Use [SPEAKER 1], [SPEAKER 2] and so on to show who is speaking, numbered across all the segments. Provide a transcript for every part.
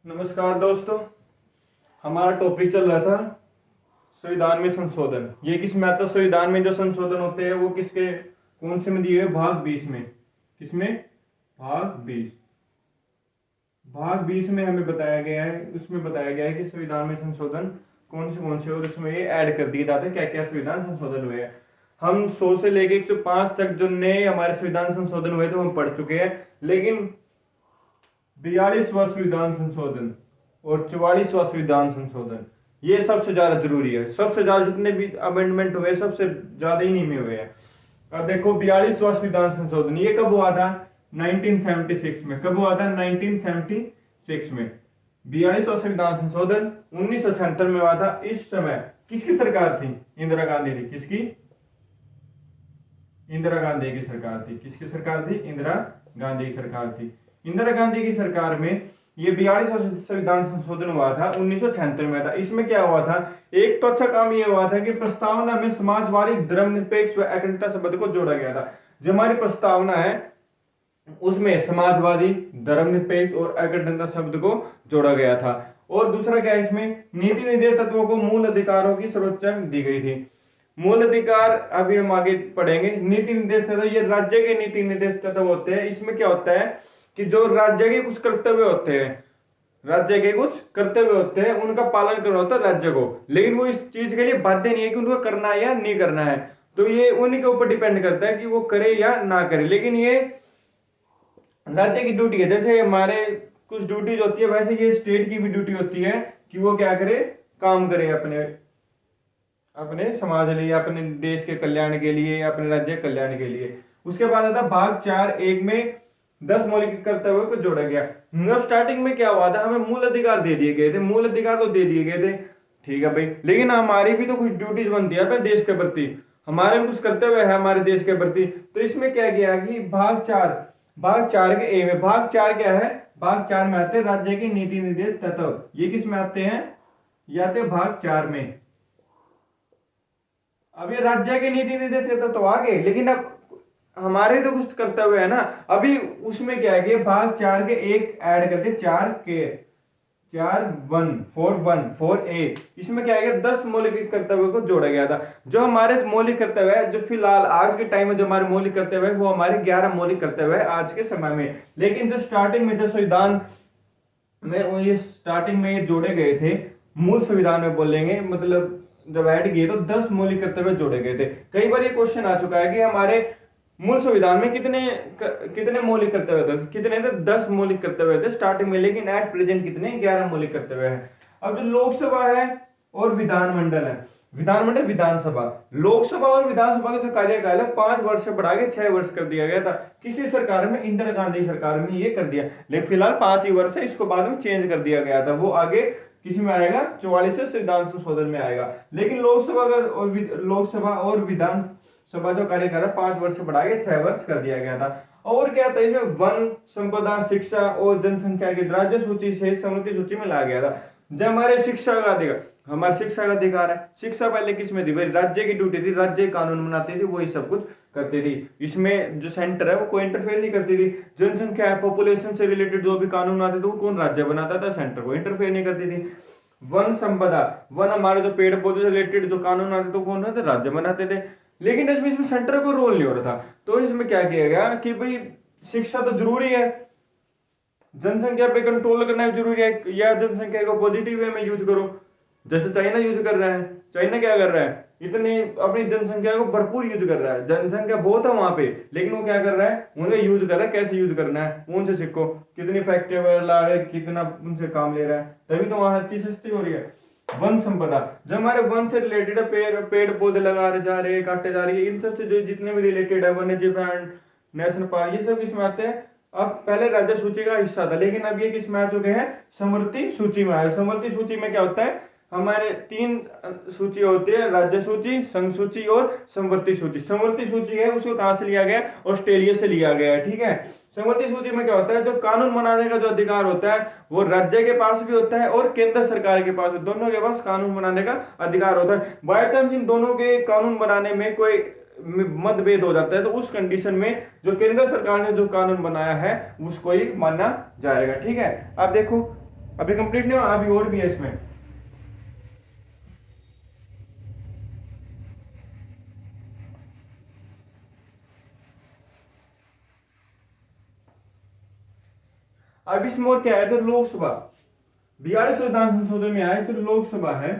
[SPEAKER 1] नमस्कार दोस्तों। हमारा टॉपिक चल रहा था संविधान में संशोधन। ये किस में आता है? संविधान में जो संशोधन होते हैं वो किसके कौन से में दिए हुए? भाग 20 में। किसमें? भाग 20 में हमें बताया गया है, उसमें बताया गया है कि संविधान में संशोधन कौन से और उसमें ये ऐड कर दिए जाते हैं क्या क्या संविधान संशोधन हुए हैं। हम 100 से लेके 105 तक जो नए हमारे संविधान संशोधन हुए थे हम पढ़ चुके हैं, लेकिन 42वां संविधान संशोधन और 44वां संविधान संशोधन ये सबसे ज्यादा जरूरी है। सबसे ज्यादा जितने भी अमेंडमेंट हुए सबसे ज्यादा इन्हीं में हुए हैं। अब देखो 42वां संविधान संशोधन ये कब हुआ था? 1976 में। कब हुआ था? 1976 में। 42वां संविधान संशोधन 1976 में हुआ था। इस समय किसकी सरकार थी? इंदिरा गांधी थी। किसकी? इंदिरा गांधी की सरकार थी। किसकी सरकार थी? इंदिरा गांधी की सरकार थी। इंदिरा गांधी की सरकार में ये 42वां संविधान संशोधन हुआ था 1976 में था। इसमें क्या हुआ था? एक तो अच्छा काम ये हुआ था कि प्रस्तावना में समाजवादी, धर्मनिरपेक्ष व अखंडता शब्द को जोड़ा गया था। जो हमारी प्रस्तावना है उसमें समाजवादी, धर्मनिरपेक्ष और अखंडता शब्द को जोड़ा गया था। और दूसरा क्या है? इसमें नीति निर्देश तत्वों को मूल अधिकारों की सर्वोच्च दी गई थी। मूल अधिकार अभी हम आगे पढ़ेंगे। नीति निर्देश तत्व ये राज्य के नीति निर्देश तत्व होते हैं। इसमें क्या होता है कि जो राज्य के कुछ कर्तव्य होते हैं, राज्य के कुछ कर्तव्य होते हैं उनका पालन करना होता है राज्य को, लेकिन वो इस चीज के लिए बाध्य नहीं है कि उनको करना है या नहीं करना है। तो ये उन्हीं के ऊपर डिपेंड करता है कि वो करे या ना करे, लेकिन ये राज्य की ड्यूटी है। जैसे हमारे कुछ ड्यूटीज होती है वैसे ये स्टेट की भी ड्यूटी होती है कि वो क्या करे, काम करे अपने अपने समाज के लिए, अपने देश के कल्याण के लिए, अपने राज्य के कल्याण के लिए। उसके बाद आता भाग 4(1) में 10 मौलिक कर्तव्यों को जोड़ा गया। स्टार्टिंग में क्या हुआ था? हमें मूल अधिकार दे दिए गए थे। मूल अधिकार तो दे दिए गए थे, ठीक है भाई, लेकिन हमारी भी तो कुछ ड्यूटीज बनती है अपने देश के प्रति, हमारे भी कुछ कर्तव्य है हमारे देश के प्रति। तो इसमें क्या किया कि भाग 4 के ए में, भाग 4 क्या है? भाग 4 में आते हैं राज्य के नीति निर्देश तत्व। ये किस में आते हैं? ये आते हैं भाग 4 में। अब ये राज्य के नीति निर्देश तत्व तो आ गए, लेकिन अब हमारे तो कुछ कर्तव्य है ना। अभी उसमें क्या है कि भाग 4 के एक ऐड करते 4(1)(4)(1)(4)(a)। इसमें क्या है? 10 मौलिक कर्तव्यों को जोड़ा गया था। जो हमारे मौलिक कर्तव्य है, जो फिलहाल आज के टाइम में जो हमारे मौलिक कर्तव्य है वो हमारे 11 मौलिक कर्तव्य है आज के समय में। लेकिन जो स्टार्टिंग में जो संविधान में ये स्टार्टिंग में ये जोड़े गए थे, मूल संविधान में बोलेंगे, मतलब जब ऐड किए तो 10 मौलिक कर्तव्य जोड़े गए थे। कई बार ये क्वेश्चन आ चुका है कि हमारे मूल संविधान में कितने मौलिक कर्तव्य थे? कितने थे? 10 मौलिक कर्तव्य थे स्टार्टिंग में, लेकिन एट प्रेजेंट कितने? 11 मौलिक कर्तव्य है। अब जो लोकसभा है और विधानमंडल है, विधानमंडल विधानसभा, लोकसभा और विधानसभा का जो कार्यकाल है 5 वर्ष से बढ़ा के 6 वर्ष कर दिया गया था। किसी सरकार में? इंदिरा गांधी सरकार में ये कर दिया, लेकिन फिलहाल 5 ही वर्ष है, इसको बाद में चेंज कर दिया गया था। वो आगे किसी में आएगा? 44वें संविधान संशोधन में आएगा। लेकिन लोकसभा और विधानसभा जो कार्यकाल है 5 वर्ष से बढ़ा के 6 वर्ष कर दिया गया था। और क्या था इसमें? वन, संपदा, शिक्षा और जनसंख्या की राज्य सूची से समृद्धि सूची में लाया गया था। जब हमारे शिक्षा का अधिकार, हमारे शिक्षा का अधिकार है, शिक्षा पहले किस में थी भाई? राज्य की ड्यूटी थी, राज्य कानून बनाती थी, वही सब कुछ करती थी। इसमें जो सेंटर है वो कोई इंटरफेयर नहीं करती थी। जनसंख्या है, पॉपुलेशन से रिलेटेड जो भी कानून आते थे वो कौन? राज्य बनाता था, सेंटर को इंटरफेयर नहीं करती थी। वन, संपदा, वन हमारे जो पेड़ पौधे से रिलेटेड जो कानून आते थे कौन? राज्य बनाते थे। लेकिन इसमें सेंटर को रोल नहीं हो रहा था। तो इसमें क्या किया गया कि भाई शिक्षा तो जरूरी है, जनसंख्या पे कंट्रोल करना भी जरूरी है, या जनसंख्या को पॉजिटिव वे में यूज करो, जैसे चाइना यूज कर रहा है। चाइना क्या कर रहा है? इतनी अपनी जनसंख्या को भरपूर यूज कर रहा है, जनसंख्या बहुत है वहां पे, लेकिन वो क्या कर रहा है? उनका यूज कर रहा है, कैसे यूज करना है उनसे सीखो। कितनी फैक्ट्री वगैरह है, कितना उनसे काम ले रहा है, तभी तो वहां हर चीज सस्ती हो रही है। वन संपदा, जो हमारे वन से रिलेटेड है, पेड़ पौधे लगा जा रहे हैं, काटे जा रही है, इन सब से जो जितने भी रिलेटेड है, वन्य जीव, नेशनल पार्क, ये सब किसमें आते हैं? अब पहले राज्य सूची का हिस्सा था, लेकिन अब ये किस में आ चुके हैं? समवर्ती सूची में आए। समवर्ती सूची में क्या होता है? हमारे 3 सूची होती है, राज्य सूची, संघ सूची और समवर्ती सूची। समवर्ती सूची है उसको कहां से लिया गया? ऑस्ट्रेलिया से लिया गया है, ठीक है। समवर्ती सूची में क्या होता है? जो कानून बनाने का जो अधिकार होता है वो राज्य के पास भी होता है और केंद्र सरकार के पास, दोनों के पास कानून बनाने का अधिकार होता है। बाय चांस इन दोनों के कानून बनाने में कोई मतभेद हो जाता है तो उस कंडीशन में जो केंद्र सरकार ने जो कानून बनाया है उसको ही माना जाएगा, ठीक है। अब देखो अभी कंप्लीट नहीं हुआ, अभी और भी है इसमें। अब इसमें और क्या है, जो लोकसभा 42 संविधान संशोधन में आए, जो लोकसभा है,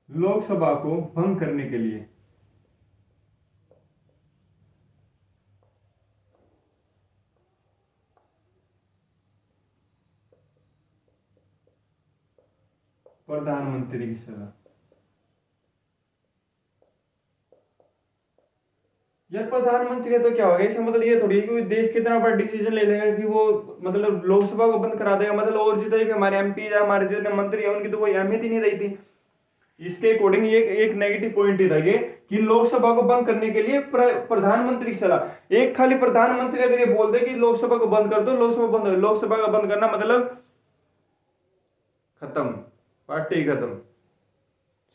[SPEAKER 1] लोकसभा को भंग करने के लिए प्रधानमंत्री की सलाह। यार प्रधानमंत्री है तो क्या हो गया, इसका मतलब ये थोड़ी है कि वो देश के इतना बड़ा डिसीजन ले लेगा कि वो मतलब लोकसभा को बंद करा देगा, मतलब और जितने भी हमारे एमपी या हमारे जितने मंत्री है उनकी तो कोई अहमियत ही नहीं रही थी। इसके अकॉर्डिंग ये एक नेगेटिव पॉइंट ही था ये, कि लोकसभा को बंद करने के लिए प्रधानमंत्री की सलाह। एक खाली प्रधानमंत्री अगर ये बोल दे कि लोकसभा को बंद कर दो, लोकसभा बंद, लोकसभा का बंद करना मतलब खत्म, पार्टी खत्म,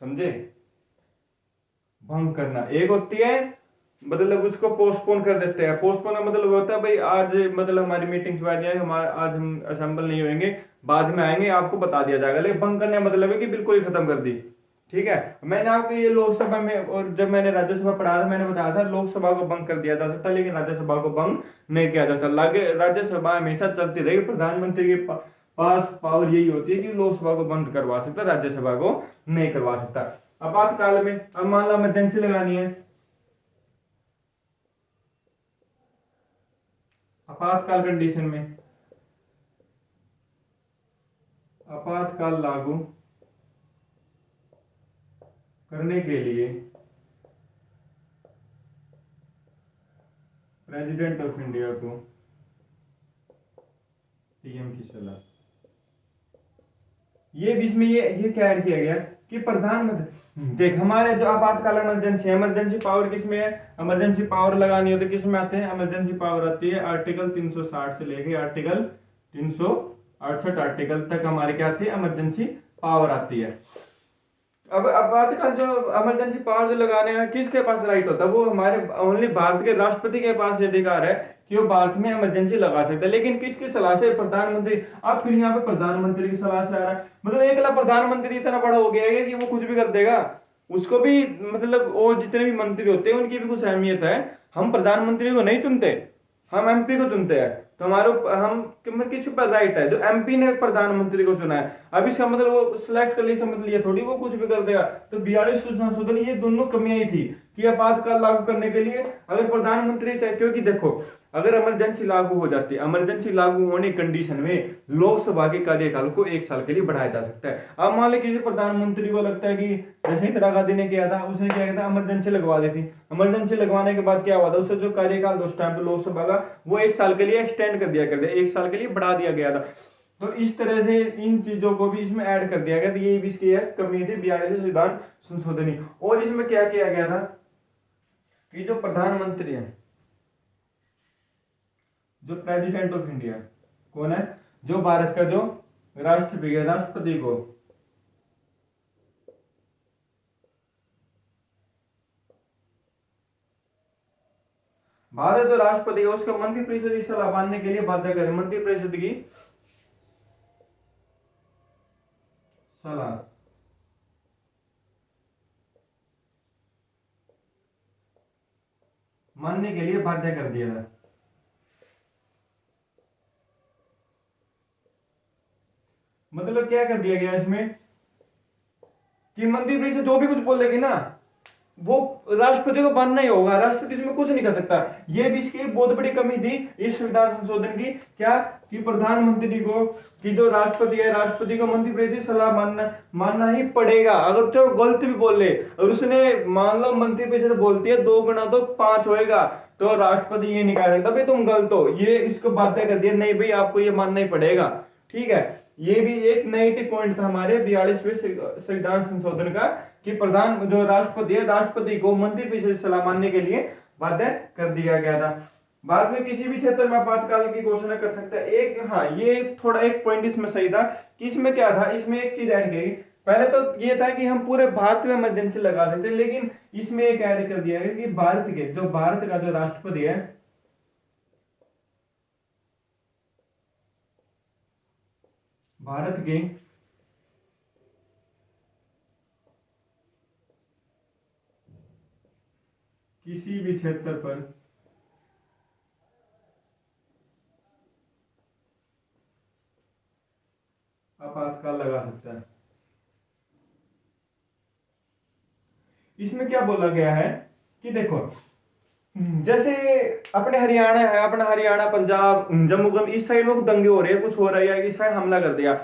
[SPEAKER 1] समझे। भंग करना एक होती है, मतलब उसको पोस्टपोन कर देते हैं। पोस्टपोन का मतलब होता है भाई आज मतलब हमारी मीटिंग है, हमारे आज हम असेंबल नहीं होंगे, बाद में आएंगे, आपको बता दिया जाएगा। लेकिन भंग करने का मतलब है कि बिल्कुल ही खत्म कर दी। ठीक है, मैंने आपको ये लोकसभा में और जब मैंने राज्यसभा पढ़ा था मैंने बताया था लोकसभा को भंग कर दिया जा सकता, लेकिन राज्यसभा को भंग नहीं किया जा सकता। राज्यसभा हमेशा चलती रहेगी, प्रधानमंत्री के पास पावर यही होती है कि लोकसभा को बंद करवा सकता, राज्यसभा को नहीं करवा सकता। आपातकाल में अब मान लो इमरजेंसी लगानी है, आपातकाल कंडीशन में आपातकाल लागू करने के लिए प्रेसिडेंट ऑफ इंडिया को पीएम की सलाह। ये बीच में ये क्या ऐड किया गया कि प्रधानमंत्री देख, हमारे जो आपातकाल इमरजेंसी है, इमरजेंसी पावर किसमें है, इमरजेंसी पावर लगानी हो तो किसमें आते हैं, इमरजेंसी पावर आती है आर्टिकल 360 से लेके आर्टिकल 368 आर्टिकल तक हमारे क्या आती है, इमरजेंसी पावर आती है। अब आपातकाल जो इमरजेंसी पावर जो लगाने का किसके पास राइट होता है, वो हमारे ओनली भारत के राष्ट्रपति के पास ये अधिकार है कि वो भारत में इमरजेंसी लगा सकता है। लेकिन किसकी सलाह से, प्रधानमंत्री। अब फिर यहाँ पे प्रधानमंत्री की सलाह से आ रहा है, मतलब एक प्रधानमंत्री इतना बड़ा हो गया है कि वो कुछ भी कर देगा। उसको भी मतलब और जितने भी मंत्री होते हैं उनकी भी कुछ अहमियत है। हम प्रधानमंत्री को नहीं चुनते, हम एमपी को चुनते हैं। तो हमारे हम किस पर राइट है, जो एमपी ने प्रधानमंत्री को चुना है। अब इसका मतलब वो सिलेक्ट कर लिया, मतलब ये थोड़ी वो कुछ भी कर देगा। तो 42 संशोधन ये दोनों कमियां ही थी कि आपातकाल लागू करने के लिए अगर प्रधानमंत्री चाहे, क्योंकि देखो अगर इमरजेंसी लागू हो जाती है, इमरजेंसी लागू होने कंडीशन में लोकसभा के कार्यकाल को 1 साल के लिए बढ़ाया जा सकता है। अब मान लो किसी प्रधानमंत्री को लगता है कि जैसे इंदिरा गांधी ने किया था, उसने क्या किया था, इमरजेंसी लगवा दी थी। इमरजेंसी लगवाने के बाद क्या हुआ था, उससे जो कार्यकाल उस टाइम पे लोकसभा का वो 1 साल के लिए एक्सटेंड कर दिया 1 साल के लिए बढ़ा दिया गया था। तो इस तरह से इन चीजों को भी इसमें ऐड कर दिया गया। तो ये भी इसकी कमी थी 42 संविधान संशोधनी। और इसमें क्या किया गया था कि जो प्रधानमंत्री है, जो प्रेसिडेंट ऑफ इंडिया कौन है, जो भारत का जो राष्ट्रपति है, राष्ट्रपति को भारत जो राष्ट्रपति है उसका मंत्रिपरिषद की सलाह मानने के लिए बाध्य करें, मंत्रिपरिषद की सलाह मानने के लिए बाध्य कर दिया था। मतलब क्या कर दिया गया इसमें कि मंत्रिपरिषद जो भी कुछ बोलेगी ना वो राष्ट्रपति को मानना ही होगा, राष्ट्रपति इसमें कुछ नहीं कर सकता। ये भी इसकी बहुत बड़ी कमी थी इस संविधान संशोधन की, क्या कि प्रधानमंत्री को कि जो राष्ट्रपति है, राष्ट्रपति को मंत्रिपरिषद सलाह मानना ही पड़ेगा। अगर तो गलत भी बोल ले और उसने मान लो मंत्रिपरिषद बोलती है 2 गुना तो 5 होएगा, तो राष्ट्रपति ये नहीं कह सकता भाई तुम गलत हो, ये इसको बाध्य कर दिया, नहीं भाई आपको ये मानना ही पड़ेगा। ठीक है, ये भी एक नेगेटिव पॉइंट था हमारे 42वें संविधान संशोधन का, कि प्रधान जो राष्ट्रपति है, राष्ट्रपति को मंत्रिपरिषद सलाह मानने के लिए बाध्य कर दिया गया था। बाद में किसी भी क्षेत्र में आपातकाल की घोषणा कर सकता है। एक हाँ, ये थोड़ा एक पॉइंट इसमें सही था कि इसमें क्या था, इसमें एक चीज ऐड की, पहले तो ये था कि हम पूरे भारत में इमरजेंसी लगा सकते, लेकिन इसमें एक ऐड कर दिया गया कि भारत का जो राष्ट्रपति है, भारत के किसी भी क्षेत्र पर आपातकाल लगा सकता है। इसमें क्या बोला गया है कि देखो, जैसे अपने हरियाणा है, अपना हरियाणा, पंजाब, जम्मू कश्मीर, इस साइड में कुछ दंगे हो रहे हैं, कुछ हो रहा है, या इस साइड हमला कर दिया,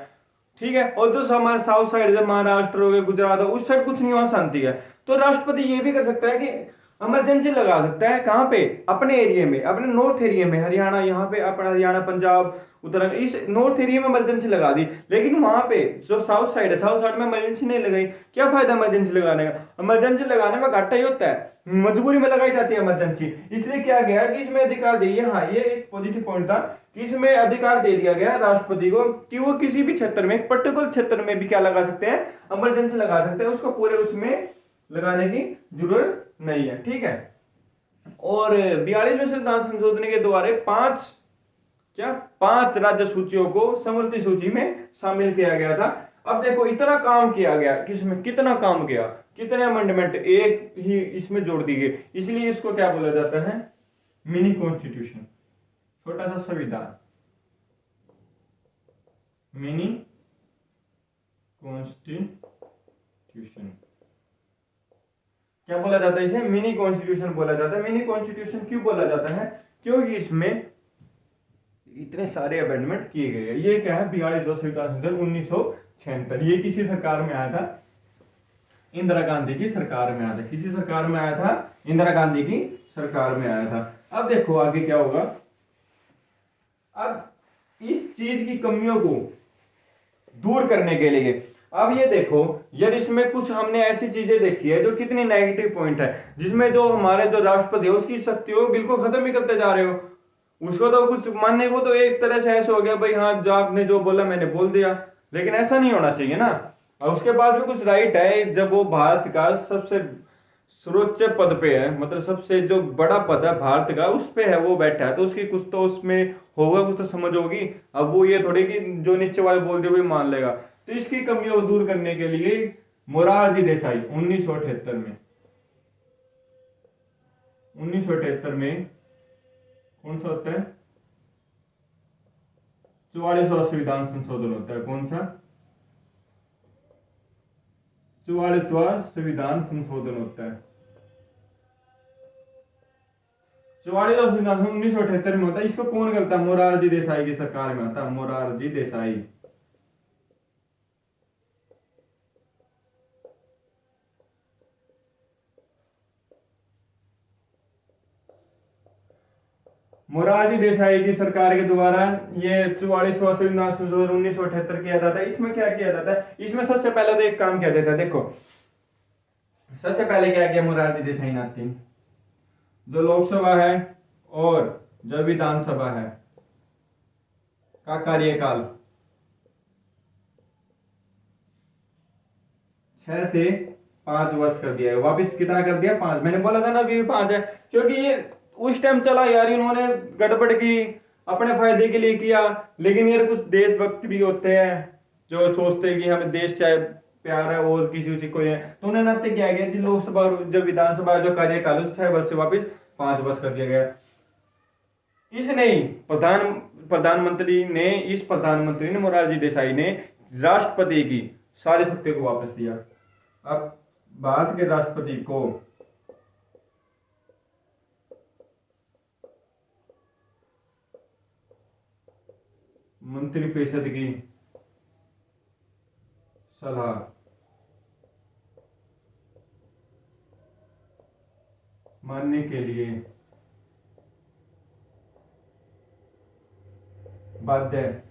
[SPEAKER 1] ठीक है, और जो हमारे साउथ साइड, जब महाराष्ट्र हो गया, गुजरात हो, उस साइड कुछ नहीं हुआ, शांति है, तो राष्ट्रपति ये भी कर सकता है कि इमरजेंसी लगा सकता है। कहाँ पे? अपने एरिया में, अपने नॉर्थ एरिया में, हरियाणा, यहाँ पे अपना हरियाणा, पंजाब, उत्तराखंड, इस नॉर्थ एरिया में इमरजेंसी लगा दी। लेकिन वहां पे जो साउथ साइड है, साउथ साइड में इमरजेंसी नहीं लगाई। क्या फायदा इमरजेंसी लगाने का? इमरजेंसी लगाने में घाटा ही होता है, मजबूरी में लगाई जाती है इमरजेंसी। इसलिए क्या गया कि इसमें अधिकार दिए, हाँ ये एक पॉजिटिव पॉइंट था कि इसमें अधिकार दे दिया गया राष्ट्रपति को कि वो किसी भी क्षेत्र में, एक पर्टिकुलर क्षेत्र में भी क्या लगा सकते हैं, इमरजेंसी लगा सकते हैं, उसको पूरे उसमें लगाने की जरूरत नहीं है, ठीक है। और 42वें संविधान संशोधन के द्वारा पांच राज्य सूचियों को समवर्ती सूची में शामिल किया गया था। अब देखो, इतना काम किया गया, किसमें कितना काम किया, कितने अमेंडमेंट एक ही इसमें जोड़ दी गई, इसलिए इसको क्या बोला जाता है? मिनी कॉन्स्टिट्यूशन, छोटा सा संविधान, मिनी कॉन्स्टिट्यूशन। क्या बोला जाता है इसे? मिनी कॉन्स्टिट्यूशन बोला जाता है। मिनी कॉन्स्टिट्यूशन क्यों बोला जाता है? क्योंकि इसमें इतने सारे अमेंडमेंट किए गए हैं। ये क्या है? 42वां संविधान संशोधन 1976। ये किसी सरकार में आया था? इंदिरा गांधी की सरकार में आया था। किसी सरकार में आया था? इंदिरा गांधी की सरकार में आया था। अब देखो आगे क्या होगा। अब इस चीज की कमियों को दूर करने के लिए, अब ये देखो, यदि इसमें कुछ हमने ऐसी चीजें देखी है जो कितनी नेगेटिव पॉइंट है, जिसमें जो हमारे जो राष्ट्रपति है उसकी शक्तियों को बिल्कुल खत्म ही करते जा रहे हो। उसको तो कुछ मानने को तो एक तरह से ऐसे हो गया, भाई हाँ, जो आपने जो बोला मैंने बोल दिया, लेकिन ऐसा नहीं होना चाहिए ना। और उसके पास भी कुछ राइट है, जब वो भारत का सबसे सर्वोच्च पद पे है, मतलब सबसे जो बड़ा पद है भारत का, उस पे है वो बैठा है, तो उसकी कुछ तो उसमें होगा, कुछ तो समझ होगी। अब वो ये थोड़ी कि जो नीचे वाले बोल दे वही मान लेगा। तो इसकी कमियों को दूर करने के लिए मोरारजी देसाई 1978 में, 1978 में कौन सा होता है? 44वां संविधान संशोधन होता है। कौन सा? 44वां संविधान संशोधन होता है। 44वां संविधान 1978 में होता है। इसको कौन करता है? मोरारजी देसाई की सरकार में आता है, मोरारजी देसाई। मोरारजी देसाई की सरकार के द्वारा ये 44वां संविधान संशोधन 1978 किया जाता है। इसमें क्या किया जाता है? इसमें सबसे पहले तो एक काम किया जाता है। देखो, सबसे पहले क्या किया मोरारजी देसाई ने? जो लोकसभा है और जो विधानसभा है का कार्यकाल 6 से 5 वर्ष कर दिया है। वापिस कितना कर दिया? 5। मैंने बोला था ना अभी भी 5 है, क्योंकि ये उस टाइम चला यार, इन्होंने गड़बड़ की, अपने फायदे के लिए किया। लेकिन यार कुछ देशभक्त भी होते हैं जो सोचते हैं कि हमें देश चाहे प्यार है और किसी उसी को है, तो उन्होंने नाते क्या गया कि लोकसभा और जो विधानसभा जो कार्यकाल 6 वर्ष से वापिस 5 वर्ष कर दिया गया। इसने प्रधानमंत्री ने मोरारजी देसाई ने राष्ट्रपति की सारी शक्तियों को वापस दिया। अब भारत के राष्ट्रपति को मंत्रिपरिषद की सलाह मानने के लिए बाध्य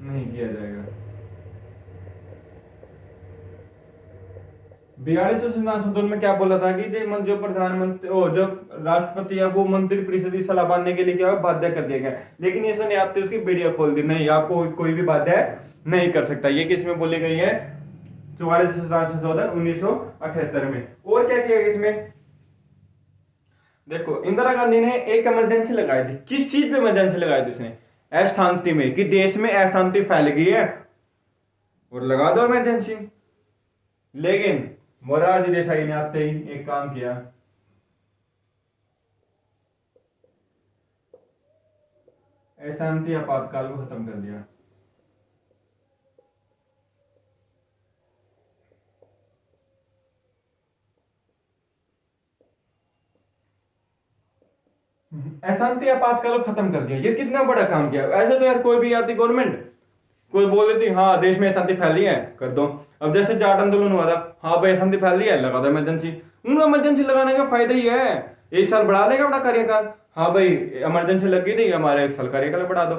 [SPEAKER 1] नहीं किया जाएगा। 42वें संविधान संशोधन में क्या बोला था कि जो प्रधानमंत्री जो राष्ट्रपति है वो मंत्रिपरिषद की सलाह मानने के लिए क्या बाध्य कर दिया गया। लेकिन ये नहीं आते, उसकी वीडियो खोल दी, नहीं आपको कोई भी बाध्य नहीं कर सकता। ये किसमें बोली गई है? 44वें संविधान संशोधन 1978 में। और क्या किया इसमें? देखो, इंदिरा गांधी ने एक इमरजेंसी लगाई थी। किस चीज पे इमरजेंसी लगाई थी उसने? अशांति में, कि देश में अशांति फैल गई है और लगा दो इमरजेंसी। लेकिन मोरारजी देसाई ने आते ही एक काम किया, अशांति आपातकाल को खत्म कर दिया। अशांति आपातकाल को खत्म कर दिया, ये कितना बड़ा काम किया। ऐसे तो यार कोई भी आती गवर्नमेंट, कोई बोल देती हाँ देश में अशांति फैली है कर दो। अब जैसे जाट आंदोलन हुआ था, हाँ भाई अशांति फैल रही है लगा दो इमरजेंसी। उनको इमरजेंसी लगाने का फायदा ही है, एक साल बढ़ा देगा अपना कार्यकाल। हाँ भाई इमरजेंसी लग गई थी, हमारे एक साल कार्यकाल बढ़ा दो।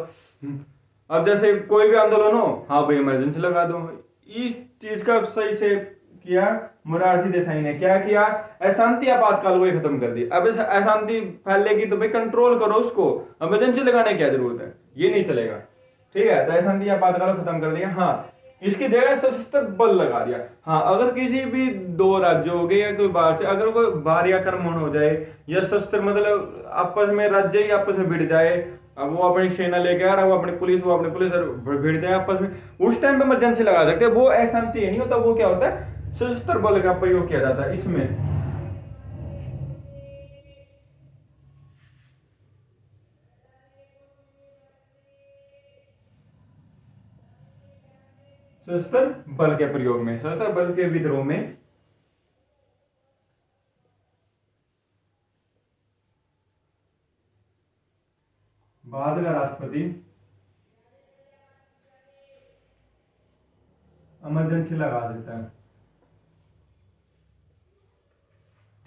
[SPEAKER 1] अब जैसे कोई भी आंदोलन हो, हाँ भाई इमरजेंसी लगा दो। इस चीज का सही से किया मोरारजी देसाई ने, क्या किया, अशांति आपातकाल को ही खत्म कर दिया। अब अशांति फैलेगी तो भाई कंट्रोल करो उसको, इमरजेंसी लगाने की क्या जरूरत है, ये नहीं चलेगा। ठीक है, तो अशांति आपातकाल को खत्म कर दिया। हाँ, इसकी जगह सशस्त्र बल लगा दिया। हाँ, अगर किसी भी दो राज्य हो गए या कोई बाहर से अगर कोई बाहरी आक्रमण हो जाए या शस्त्र मतलब आपस में राज्य ही आपस में भिड़ जाए, अब वो अपनी सेना लेके आ रहा है, वो अपनी पुलिस भिड़ जाए आपस में, उस टाइम पे इमरजेंसी लगा सकते हैं। वो अशांति नहीं होता, वो क्या होता है, सशस्त्र बल का प्रयोग किया जाता है इसमें। सशस्त्र बल के प्रयोग में, सशस्त्र बल के विद्रोह में बाद का राष्ट्रपति इमरजेंसी लगा देता है।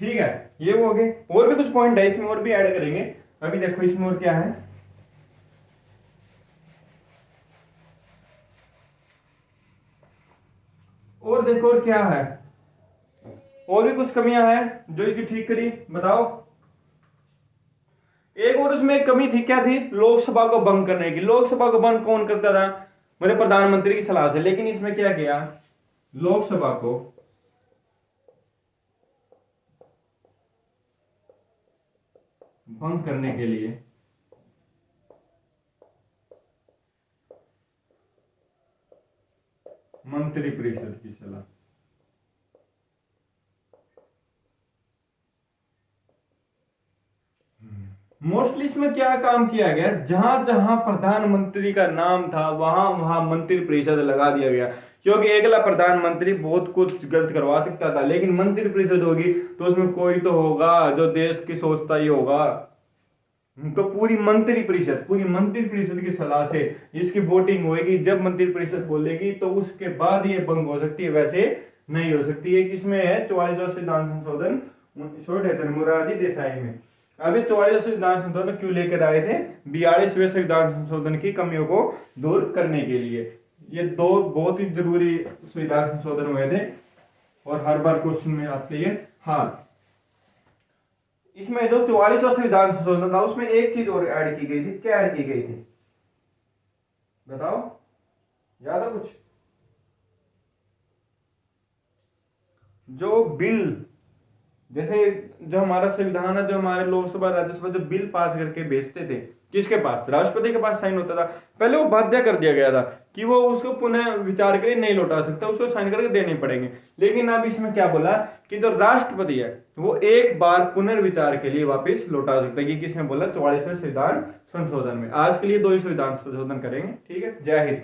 [SPEAKER 1] ठीक है, ये वो हो गए। और भी कुछ पॉइंट है इसमें, और भी ऐड करेंगे। अभी देखो इसमें और क्या है, और देखो और क्या है, और भी कुछ कमियां हैं जो इसकी ठीक करी, बताओ। एक और उसमें कमी थी, क्या थी, लोकसभा को भंग करने की। लोकसभा को भंग कौन करता था, मतलब प्रधानमंत्री की सलाह से। लेकिन इसमें क्या किया, लोकसभा को भंग करने के लिए मंत्रिपरिषद की सलाह। मोस्टली इसमें क्या काम किया गया, जहां जहां प्रधानमंत्री का नाम था वहां वहां मंत्रिपरिषद लगा दिया गया। क्योंकि अगला प्रधानमंत्री बहुत कुछ गलत करवा सकता था, लेकिन मंत्रिपरिषद होगी तो उसमें कोई तो होगा जो देश की सोचता ही होगा। तो पूरी मंत्रिपरिषद की सलाह से इसकी वोटिंग होगी। जब मंत्रिपरिषद बोलेगी तो उसके बाद ये भंग हो सकती है, वैसे नहीं हो सकती है। किसमें है, 44वां संविधान संशोधन 1978 मोरारजी देसाई में। अभी 44वां संविधान संशोधन क्यों लेकर आए थे, 42वें संविधान संशोधन की कमियों को दूर करने के लिए। ये दो बहुत ही जरूरी संविधान संशोधन हुए थे और हर बार क्वेश्चन में आते हैं। हाँ, इसमें जो 44वां संविधान संशोधन था उसमें एक चीज और ऐड की गई थी। क्या ऐड की गई थी, बताओ, याद है कुछ। जो बिल, जैसे जो हमारा संविधान है, जो हमारे लोकसभा राज्यसभा जो बिल पास करके भेजते थे, किसके पास, राष्ट्रपति के पास साइन होता था। पहले वो बाध्य कर दिया गया था कि वो उसको पुनः विचार के लिए नहीं लौटा सकता, उसको साइन करके देने पड़ेंगे। लेकिन अब इसमें क्या बोला कि जो राष्ट्रपति है वो एक बार पुनर्विचार के लिए वापस लौटा सकता है। कि किसने बोला, 44वें संविधान संशोधन में। आज के लिए 2 ही संविधान संशोधन करेंगे। ठीक है, जय हिंद।